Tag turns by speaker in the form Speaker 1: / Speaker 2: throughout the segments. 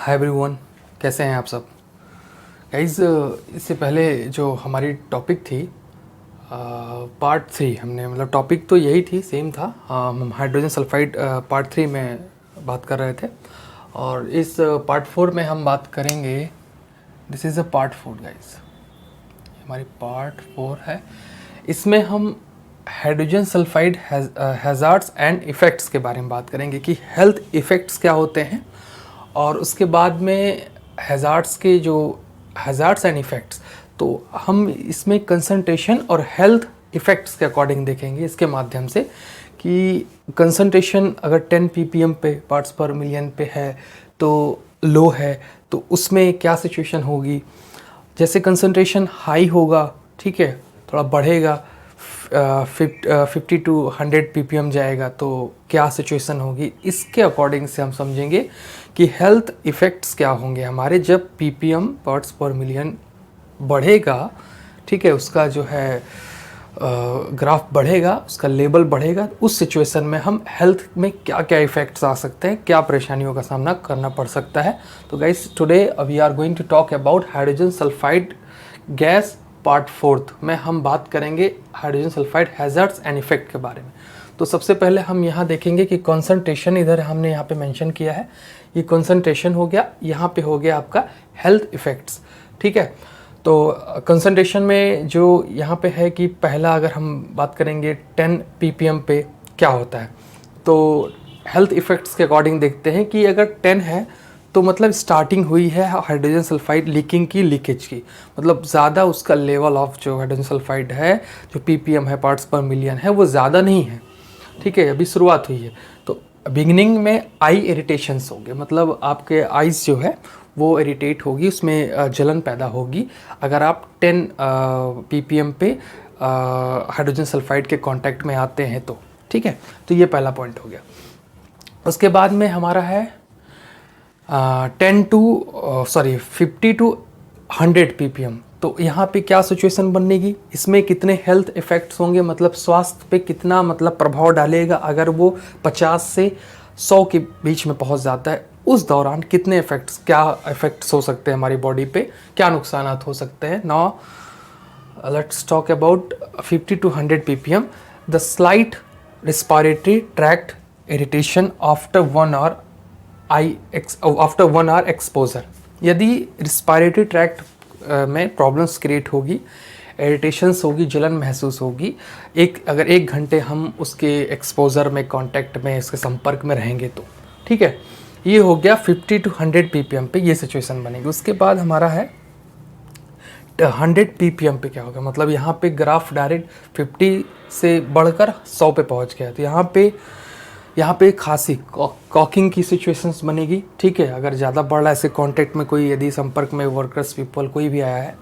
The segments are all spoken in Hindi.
Speaker 1: हाय एवरीवन, कैसे हैं आप सब गाइस। इससे पहले जो हमारी टॉपिक थी पार्ट 3, हमने मतलब टॉपिक तो यही थी, सेम था। हम हाइड्रोजन सल्फाइड पार्ट 3 में बात कर रहे थे और इस पार्ट 4 में हम बात करेंगे। This is a part 4 guys, हमारी पार्ट 4 है। इसमें हम hydrogen sulphide hazards and effects के बारे में बात करेंगे कि हेल्थ इफ़ेक्ट्स क्या होते हैं, और उसके बाद में हैज़ार्ड्स के जो हैज़ार्ड्स एंड इफ़ेक्ट्स, तो हम इसमें कंसंट्रेशन और हेल्थ इफ़ेक्ट्स के अकॉर्डिंग देखेंगे इसके माध्यम से कि कंसंट्रेशन अगर 10 ppm पे पार्ट्स पर मिलियन पे है तो लो है, तो उसमें क्या सिचुएशन होगी। जैसे कंसंट्रेशन हाई होगा, ठीक है, थोड़ा बढ़ेगा, 50 to 100 ppm जाएगा, तो क्या सिचुएशन होगी। इसके अकॉर्डिंग से हम समझेंगे कि हेल्थ इफ़ेक्ट्स क्या होंगे हमारे जब ppm पार्ट्स पर मिलियन बढ़ेगा, ठीक है, उसका जो है ग्राफ बढ़ेगा, उसका लेवल बढ़ेगा। उस सिचुएशन में हम हेल्थ में क्या क्या इफ़ेक्ट्स आ सकते हैं, क्या परेशानियों का सामना करना पड़ सकता है। तो guys, today we are going to talk about hydrogen sulphide gas part 4 में हम बात करेंगे hydrogen sulphide hazards and effect के बारे में। तो सबसे पहले हम यहाँ देखेंगे कि कॉन्सनट्रेशन, इधर हमने यहाँ पे मेंशन किया है, ये कॉन्सनट्रेशन हो गया, यहाँ पे हो गया आपका हेल्थ इफ़ेक्ट्स, ठीक है। तो कंसंट्रेशन में जो यहाँ पे है कि पहला अगर हम बात करेंगे 10 ppm पे क्या होता है, तो हेल्थ इफ़ेक्ट्स के अकॉर्डिंग देखते हैं कि अगर 10 है तो मतलब स्टार्टिंग हुई है हाइड्रोजन सल्फाइड लीकिंग की, लीकेज की, मतलब ज़्यादा उसका लेवल ऑफ जो हाइड्रोजन सल्फाइड है, जो ppm है पार्ट्स पर मिलियन है, वो ज़्यादा नहीं है, ठीक है, अभी शुरुआत हुई है। तो बिगिनिंग में आई इरिटेशंस होंगे, मतलब आपके आइज़ जो है वो इरिटेट होगी, उसमें जलन पैदा होगी अगर आप 10 ppm पे हाइड्रोजन सल्फाइड के कांटेक्ट में आते हैं तो, ठीक है। तो ये पहला पॉइंट हो गया। उसके बाद में हमारा है 50 to 100 ppm। तो यहाँ पे क्या सिचुएशन बनेगी, इसमें कितने हेल्थ इफ़ेक्ट्स होंगे, मतलब स्वास्थ्य पे कितना मतलब प्रभाव डालेगा अगर वो 50 से 100 के बीच में पहुँच जाता है। उस दौरान कितने इफ़ेक्ट्स, क्या इफ़ेक्ट्स हो सकते हैं हमारी बॉडी पे, क्या नुकसानात हो सकते हैं। Now let's talk about 50 to 100 ppm। The slight respiratory tract irritation after 1 hour after 1 hour exposure. यदि रिस्पायरेटरी ट्रैक्ट में प्रॉब्लम्स क्रिएट होगी, इरिटेशंस होगी, जलन महसूस होगी, अगर 1 घंटे हम उसके एक्सपोजर में, कांटेक्ट में, इसके संपर्क में रहेंगे तो, ठीक है। ये हो गया 50 to 100 ppm पे ये सिचुएशन बनेगी। उसके बाद हमारा है 100 ppm पे क्या होगा, मतलब यहाँ पे ग्राफ डायरेक्ट 50 से बढ़कर 100 पे पहुँच गया, तो यहाँ पे खांसी, कॉकिंग की सिचुएशंस बनेगी, ठीक है। अगर ज़्यादा बढ़ रहा है, ऐसे कांटेक्ट में कोई यदि संपर्क में वर्कर्स, पीपल कोई भी आया है,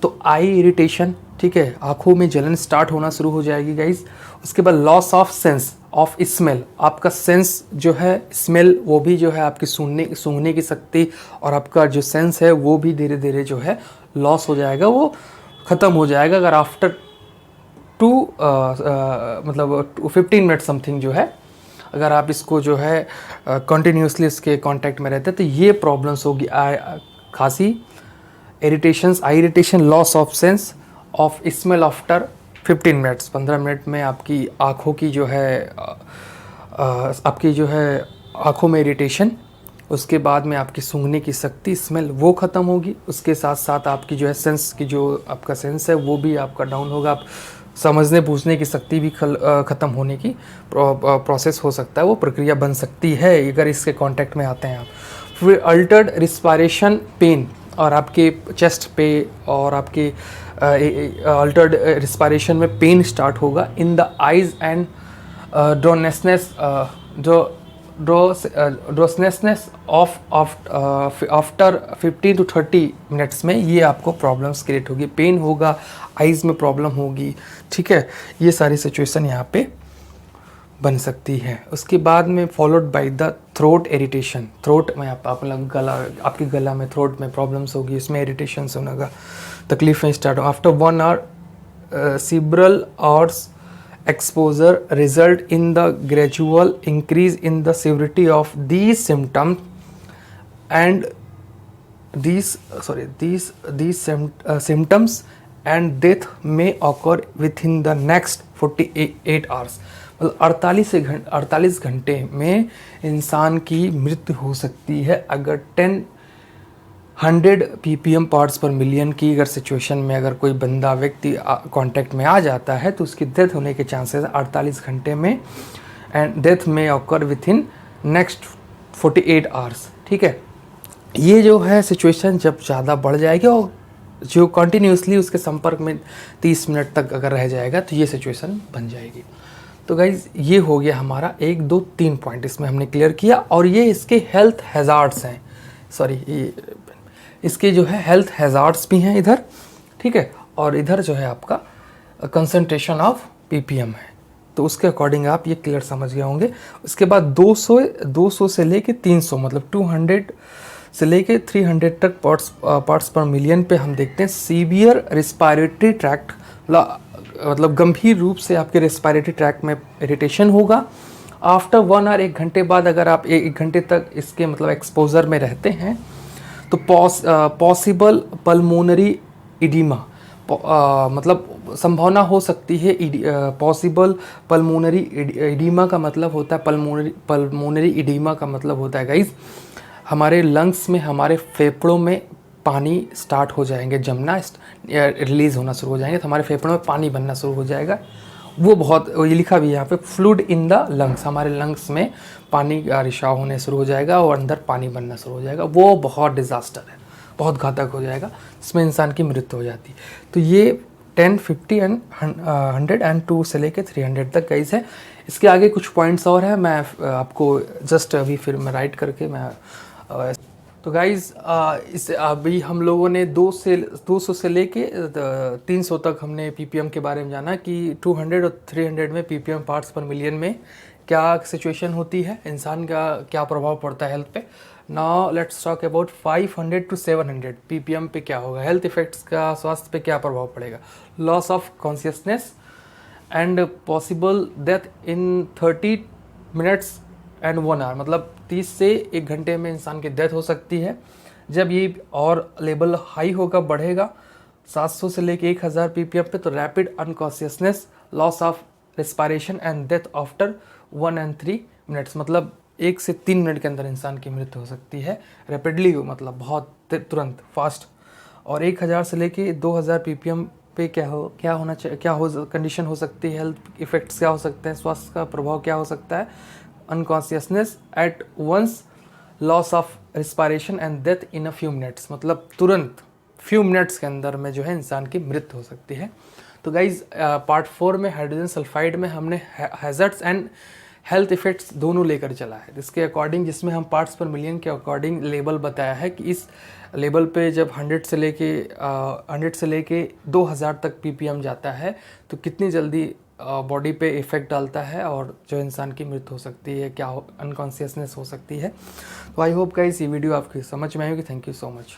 Speaker 1: तो आई इरिटेशन, ठीक है, आँखों में जलन स्टार्ट होना शुरू हो जाएगी गाइज। उसके बाद loss of sense of smell, आपका सेंस जो है, स्मेल, वो भी जो है आपकी सूंघने की शक्ति और आपका जो सेंस है वो भी धीरे धीरे जो है लॉस हो जाएगा, वो ख़त्म हो जाएगा अगर आफ्टर 15 मिनट समथिंग जो है, अगर आप इसको जो है कंटिन्यूसली इसके कांटेक्ट में रहते हैं, तो ये प्रॉब्लम्स होगी, खांसी, irritations, I irritation, loss of sense of smell after 15 minutes. 15 minute में आपकी आँखों की जो है आँखों में इरिटेशन, उसके बाद में आपकी सूंघने की शक्ति, स्मेल, वो ख़त्म होगी। उसके साथ साथ आपकी जो है सेंस की, जो आपका सेंस है वो भी आपका डाउन होगा, आप समझने बूझने की शक्ति भी ख़त्म होने की प्रोसेस हो सकता है, वो प्रक्रिया बन सकती है अगर इसके कांटेक्ट में आते हैं आप। फिर अल्टर्ड रिस्पायरेशन पेन, और आपके चेस्ट पे और आपके अल्टर्ड रिस्पायरेशन में पेन स्टार्ट होगा in the eyes and drowsiness of after 15 to 30 minutes में ये आपको प्रॉब्लम्स क्रिएट होगी, पेन होगा, आइज़ में प्रॉब्लम होगी, ठीक है। ये सारी सिचुएशन यहाँ पे बन सकती है। उसके बाद में followed by the throat irritation, throat में आपके गला में, थ्रोट में प्रॉब्लम्स होगी, इसमें इरिटेशन होगा, तकलीफ़ें स्टार्ट हो। After 1 hour several hours exposure result in the gradual increase in the severity of these symptoms and these symptoms and death may occur within the next 48 hours. मतलब 48 घंटे में इंसान की मृत्यु हो सकती है अगर 100 ppm पार्ट्स पर मिलियन की अगर सिचुएशन में अगर कोई बंदा व्यक्ति कांटेक्ट में आ जाता है तो उसकी डेथ होने के चांसेस 48 घंटे में, एंड डेथ में occur with in next 48 hours. ठीक है, ये जो है सिचुएशन जब ज़्यादा बढ़ जाएगी और जो कंटिन्यूसली उसके संपर्क में 30 मिनट तक अगर रह जाएगा तो ये सिचुएशन बन जाएगी। तो गाइज़ ये हो गया हमारा 1 2 3 पॉइंट इसमें हमने क्लियर किया, और ये इसके हेल्थ हैज़ार्ड्स हैं, सॉरी ये इसके जो है हेल्थ हैज़ार्ड्स भी हैं इधर। ठीक है, और इधर जो है आपका कंसंट्रेशन ऑफ पीपीएम है, तो उसके अकॉर्डिंग आप ये क्लियर समझ गए होंगे। उसके बाद 200 से लेके 300 मतलब 200 से लेके 300 तक पार्ट्स पर मिलियन पे हम देखते हैं सीवियर रिस्पायरेटरी ट्रैक्ट, मतलब गंभीर रूप से आपके रेस्पायरेटरी ट्रैक्ट में इरिटेशन होगा। आफ्टर 1 आवर 1 घंटे बाद अगर आप 1 घंटे तक इसके मतलब एक्सपोजर में रहते हैं तो पॉसिबल पल्मोनरी इडीमा, मतलब संभावना हो सकती है पॉसिबल पल्मोनरी इडीमा का मतलब होता है पल्मोनरी इडीमा का मतलब होता है गाइज हमारे लंग्स में, हमारे फेफड़ों में पानी स्टार्ट हो जाएंगे जमना, रिलीज़ होना शुरू हो जाएंगे, तो हमारे फेफड़ों में पानी बनना शुरू हो जाएगा। वो बहुत, ये लिखा भी है यहाँ पे, फ्लूइड इन द लंग्स, हमारे लंग्स में पानी का रिसाव होने शुरू हो जाएगा और अंदर पानी बनना शुरू हो जाएगा। वो बहुत डिज़ास्टर है, बहुत घातक हो जाएगा, इसमें इंसान की मृत्यु हो जाती है। तो ये 10, 50 एंड 100 एंड 2 से लेके 300 तक गाइस है। इसके आगे कुछ पॉइंट्स और है, मैं आपको जस्ट अभी फिर मैं राइट करके मैं तो गाइज़ इस अभी हम लोगों ने 200 से लेके 300 तक हमने पीपीएम के बारे में जाना कि 200 और 300 में पीपीएम पार्ट्स पर मिलियन में क्या सिचुएशन होती है, इंसान का क्या प्रभाव पड़ता है हेल्थ पे। Now let's talk about 500 to 700 ppm पे क्या होगा, हेल्थ इफेक्ट्स का स्वास्थ्य पे क्या प्रभाव पड़ेगा। Loss of consciousness and possible death in 30 minutes and 1 hour, मतलब 30 से 1 घंटे में इंसान की डेथ हो सकती है। जब ये और लेवल हाई होगा, बढ़ेगा 700 से लेके 1000 पीपीएम पे, तो rapid unconsciousness, loss of respiration and death after 1 and 3 minutes, मतलब 1 से 3 मिनट के अंदर इंसान की मृत्यु हो सकती है। रैपिडली मतलब बहुत तुरंत, फास्ट। और 1000 से लेके 2000 पीपीएम पे क्या होना चाहिए, क्या हो कंडीशन हो सकती है, हेल्थ इफेक्ट्स क्या हो सकते हैं, स्वास्थ्य का प्रभाव क्या हो सकता है। Unconsciousness at once, loss of respiration and death in a few minutes, मतलब तुरंत फ्यू मिनट्स के अंदर में जो है इंसान की मृत्यु हो सकती है। तो गाइज पार्ट 4 में हाइड्रोजन सल्फाइड में हमने हैजर्ड्स एंड हेल्थ इफेक्ट्स दोनों लेकर चला है, इसके अकॉर्डिंग, जिसमें हम पार्ट्स पर मिलियन के अकॉर्डिंग लेवल बताया है कि इस लेवल पे जब 100 से लेके 2000 तक पीपीएम जाता है तो कितनी जल्दी बॉडी पे इफेक्ट डालता है और जो इंसान की मृत्यु हो सकती है, क्या अनकॉन्शियसनेस हो सकती है। तो आई होप गाइस ये वीडियो आपकी समझ में आएगी। Thank you so much.